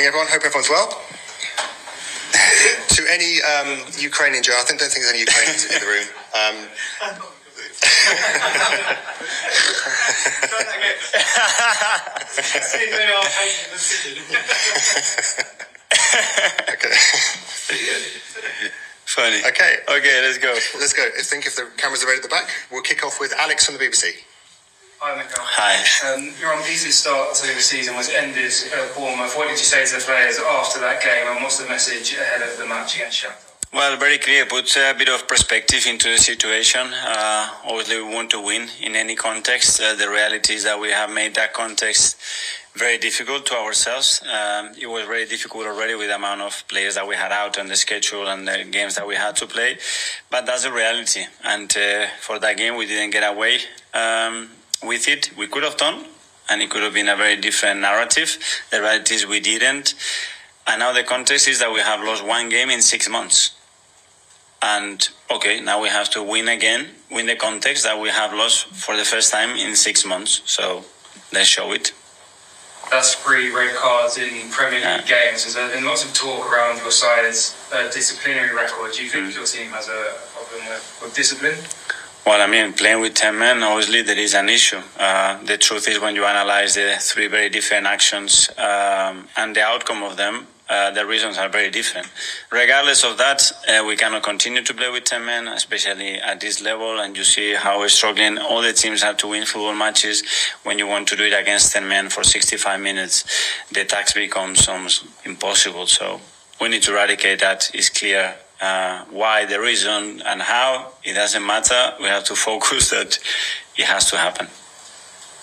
morning, everyone. Hope everyone's well. To any Ukrainian Joe, I don't think there's any Ukrainians in the room. Okay. Funny. Okay, let's go. Let's go. I think if the cameras are ready at the back, we'll kick off with Alex from the BBC. Hi, Mikel. Hi. Your unbeaten start to the season was ended at Bournemouth. What did you say to the players after that game, and what's the message ahead of the match against Shakhtar? Well, very clear. Puts a bit of perspective into the situation. Obviously, we want to win in any context. The reality is that we have made that context very difficult to ourselves. It was very difficult already with the amount of players that we had out on the schedule and the games that we had to play. But that's the reality. And for that game, we didn't get away with it. We could have done, and it could have been a very different narrative. The reality is we didn't. And now the context is that we have lost one game in 6 months. And, now we have to win again, win the context that we have lost for the first time in 6 months. So let's show it. That's 3 red cards in Premier League games. There's been lots of talk around your side's disciplinary record. Do you think your team has a problem with discipline? Well, playing with 10 men, obviously there is an issue. The truth is when you analyze the 3 very different actions and the outcome of them, the reasons are very different. Regardless of that, we cannot continue to play with 10 men, especially at this level. And you see how we're struggling. All the teams have to win football matches. When you want to do it against 10 men for 65 minutes, the task becomes almost impossible. So we need to eradicate that. It's clear why, the reason, and how. It doesn't matter. We have to focus that it has to happen.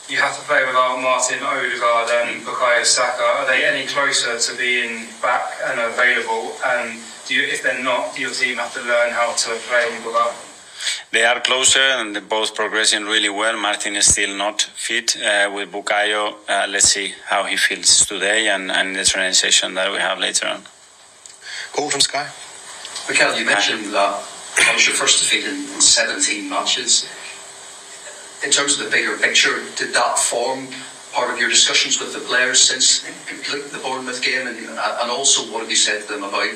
You have to play without Martin Odegaard and Bukayo Saka. Are they any closer to being back and available? And if they're not, do your team have to learn how to play without? They are closer and they're both progressing really well. Martin is still not fit. With Bukayo, let's see how he feels today and the training session that we have later on. Paul from Sky. Mikel, you mentioned that was your first defeat in 17 matches. In terms of the bigger picture, did that form part of your discussions with the players since the Bournemouth game? And also, what have you said to them about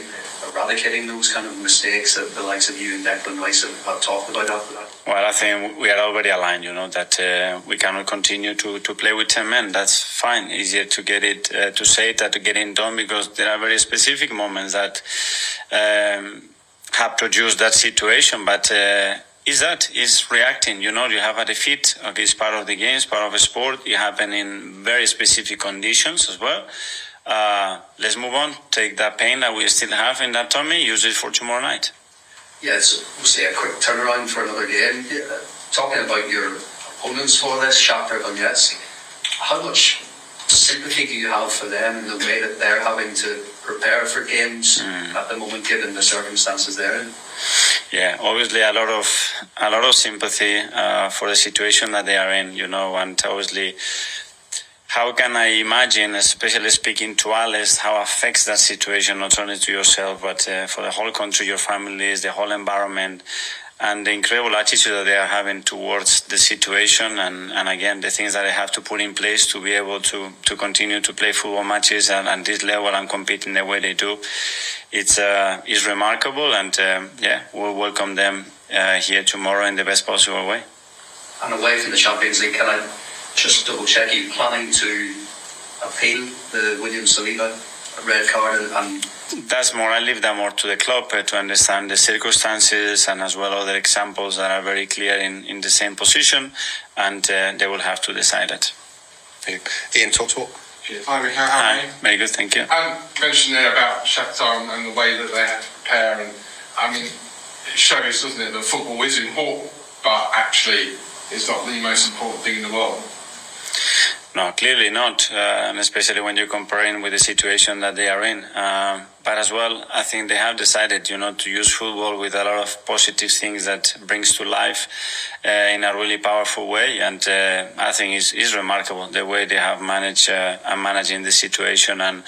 eradicating those kind of mistakes that the likes of you and Declan Rice have talked about after that? Well, I think we are already aligned, that we cannot continue to play with 10 men. That's fine. Easier to get it, to say it than to get it done, because there are very specific moments that have produced that situation. But is reacting. You have a defeat. Okay, it's part of the game, it's part of the sport. It happened in very specific conditions as well. Let's move on. Take that pain that we still have in that tummy, use it for tomorrow night. Yeah, it's obviously a quick turnaround for another game. Talking about your opponents for this, Shakhtar Donetsk, how much sympathy do you have for them in the way that they're having to prepare for games at the moment, given the circumstances they're in? Yeah, obviously a lot of sympathy for the situation that they are in, and obviously, how can I imagine, especially speaking to Alex, how affects that situation not only to yourself but for the whole country, your families, the whole environment, and the incredible attitude that they are having towards the situation, and again, the things that they have to put in place to be able to continue to play football matches at this level and compete in the way they do. It's remarkable, and we'll welcome them here tomorrow in the best possible way. And away from the Champions League, can I just double check, are you planning to appeal the William Saliba red card? And that's more, I leave that more to the club to understand the circumstances, and as well other examples that are very clear in the same position, and they will have to decide it. Ian, talk. Hi, Mikel. Hi, very good, thank you. Mentioned there about Shakhtar and the way that they have to prepare, and it shows, doesn't it, that football is important, but actually it's not the most important thing in the world. No, clearly not, and especially when you're comparing with the situation that they are in. But as well, I think they have decided, to use football with a lot of positive things that brings to life in a really powerful way. And I think it's remarkable the way they have managed and managing the situation and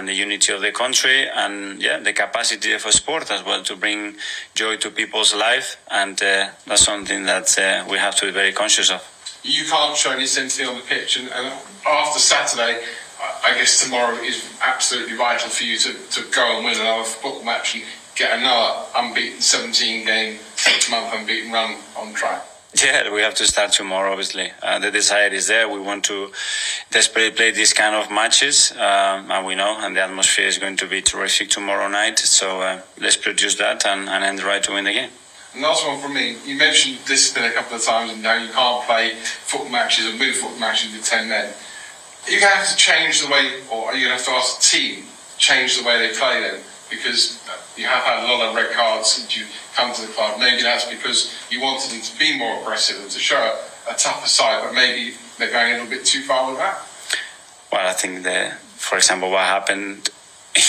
the unity of the country, and the capacity of a sport as well to bring joy to people's life. And that's something that we have to be very conscious of. You can't show any sympathy on the pitch, and after Saturday, I guess tomorrow is absolutely vital for you to go and win another football match and get another unbeaten 17-game, 6-month unbeaten run on track. Yeah, we have to start tomorrow, obviously. The desire is there. We want to desperately play these kind of matches, and we know, and the atmosphere is going to be terrific tomorrow night. So let's produce that and end right to win the game. And last one from me. You mentioned discipline a couple of times and how you can't play football matches and win football matches with 10 men. Are you going to have to change the way, or are you going to have to ask the team change the way they play then? Because you have had a lot of red cards since you come to the club. Maybe that's because you wanted them to be more aggressive and to show a tougher side, but maybe they're going a little bit too far with that. Well, I think for example, what happened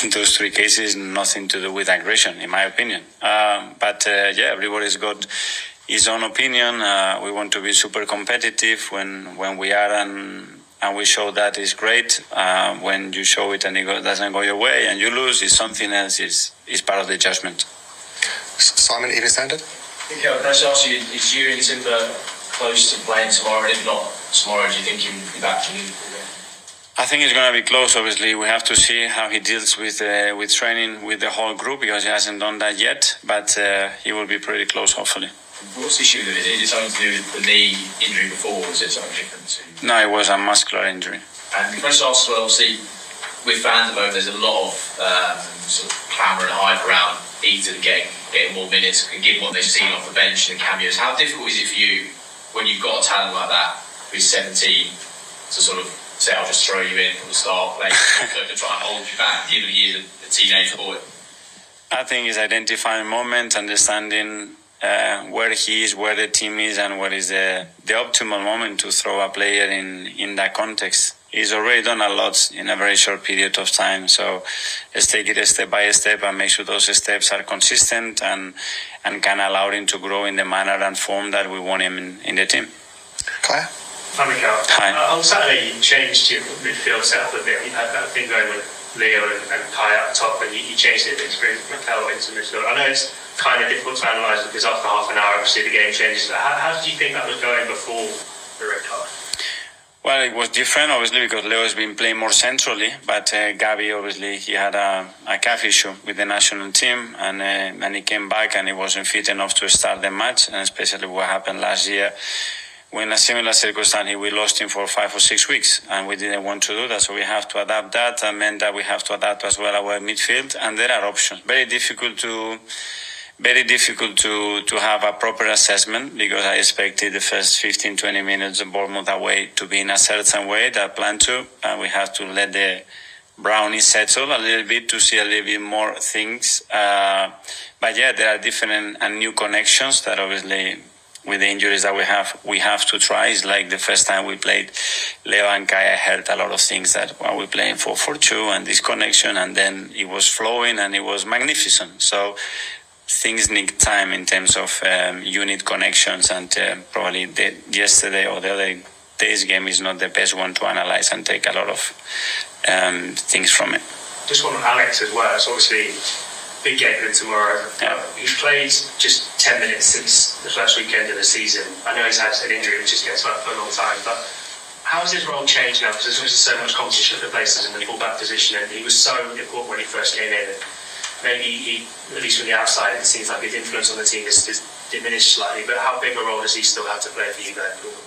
in those three cases, nothing to do with aggression, in my opinion. But everybody's got his own opinion. We want to be super competitive when we are, and we show that is great. When you show it and it doesn't go your way and you lose, it's something else. Is part of the judgment. Simon, Evening Standard. Mikel, can I just ask you, is you and Timber close to playing tomorrow? And if not tomorrow, do you think you'll be back to Liverpool? I think it's going to be close. Obviously, we have to see how he deals with training with the whole group, because he hasn't done that yet. But he will be pretty close, hopefully. What's the issue with it? Is it something to do with the knee injury before, or is it something different? No, it was a muscular injury. And can I just ask, well, obviously, with fans at the moment, there's a lot of sort of clamour and hype around Ethan getting more minutes and given what they've seen off the bench and the cameos. How difficult is it for you when you've got a talent like that who's 17 to sort of say, I'll just throw you in from the start, play, to try and hold you back, given he is a teenage boy? I think it's identifying moment, understanding where he is, where the team is, and what is the optimal moment to throw a player in that context. He's already done a lot in a very short period of time, so let's take it step by step and make sure those steps are consistent and can allow him to grow in the manner and form that we want him in the team. Claire? Hi, Mikel. Hi. On Saturday, you changed your midfield setup a bit. You had that thing going with Leo and Kai up top, and you changed it to bring Mikel into midfield. I know it's kind of difficult to analyse because after half an hour, obviously, the game changes. How did you think that was going before the red card? Well, it was different, obviously, because Leo has been playing more centrally, but Gabi, obviously, he had a calf issue with the national team, and he came back and he wasn't fit enough to start the match, and especially what happened last year, when a similar circumstance, we lost him for 5 or 6 weeks, and we didn't want to do that, so we have to adapt that, and meant that we have to adapt as well our midfield, and there are options. Very difficult to have a proper assessment, because I expected the first 15-20 minutes of Bournemouth away to be in a certain way that I planned to, and we have to let the brownies settle a little bit to see a little bit more things. But yeah, there are different and new connections that obviously, with the injuries that we have to try. It's like the first time we played Leo and Kai, I heard a lot of things that while we playing 4-4-2 and this connection, and then it was flowing and it was magnificent. So things need time in terms of unit connections, and probably yesterday or the other day's game is not the best one to analyze and take a lot of things from it. Just one on Alex as well. It's obviously big game for him tomorrow. Yeah. He's played just 10 minutes since the first weekend of the season. I know he's had an injury which just gets up for a long time, but how has his role changed now? Because there's so much competition for places in the full-back position, and he was so important when he first came in. Maybe at least from the outside, it seems like his influence on the team is diminished slightly, but how big a role does he still have to play for you going forward?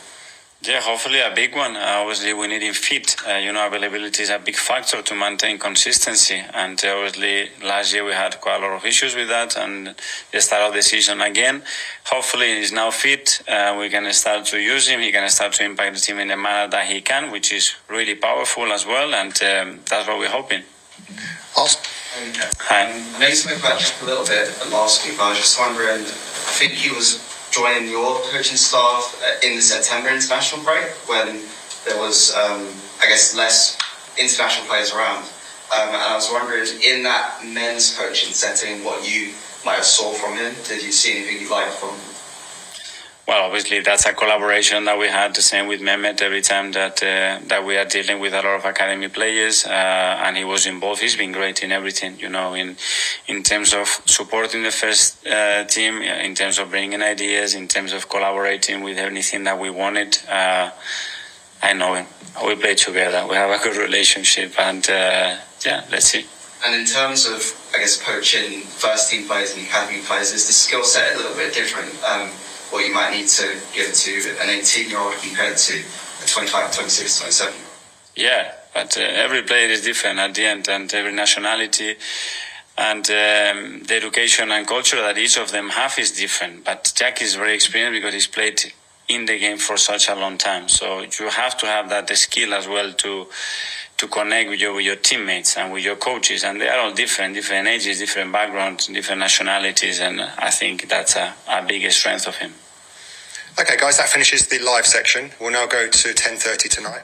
Yeah, hopefully a big one. Obviously, we need him fit. Availability is a big factor to maintain consistency. And obviously, last year we had quite a lot of issues with that. And the start of the season again, hopefully he's now fit. We can start to use him. He can start to impact the team in the manner that he can, which is really powerful as well. And that's what we're hoping. Awesome. Hi. I know you spoke about Jack a little bit last week, but I was just wondering, I think he was joining your coaching staff in the September international break when there was, less international players around. And I was wondering, in that men's coaching setting, what you might have saw from him. Did you see anything you liked from him? Well, obviously, that's a collaboration that we had, the same with Mehmet, every time that we are dealing with a lot of academy players, and he was involved. He's been great in everything, in terms of supporting the first team, in terms of bringing ideas, in terms of collaborating with anything that we wanted. I know him. We play together. We have a good relationship, and let's see. And in terms of, I guess, coaching first team players and academy players, is the skill set a little bit different? What you might need to give to an 18-year-old compared to a 25, 26, 27? Yeah, but every player is different at the end, and every nationality and the education and culture that each of them have is different. But Jack is very experienced because he's played in the game for such a long time. So you have to have that skill as well to connect with your teammates and with your coaches. And they are all different ages, different backgrounds, different nationalities. And I think that's a big strength of him. Okay, guys, that finishes the live section. We'll now go to 10:30 tonight.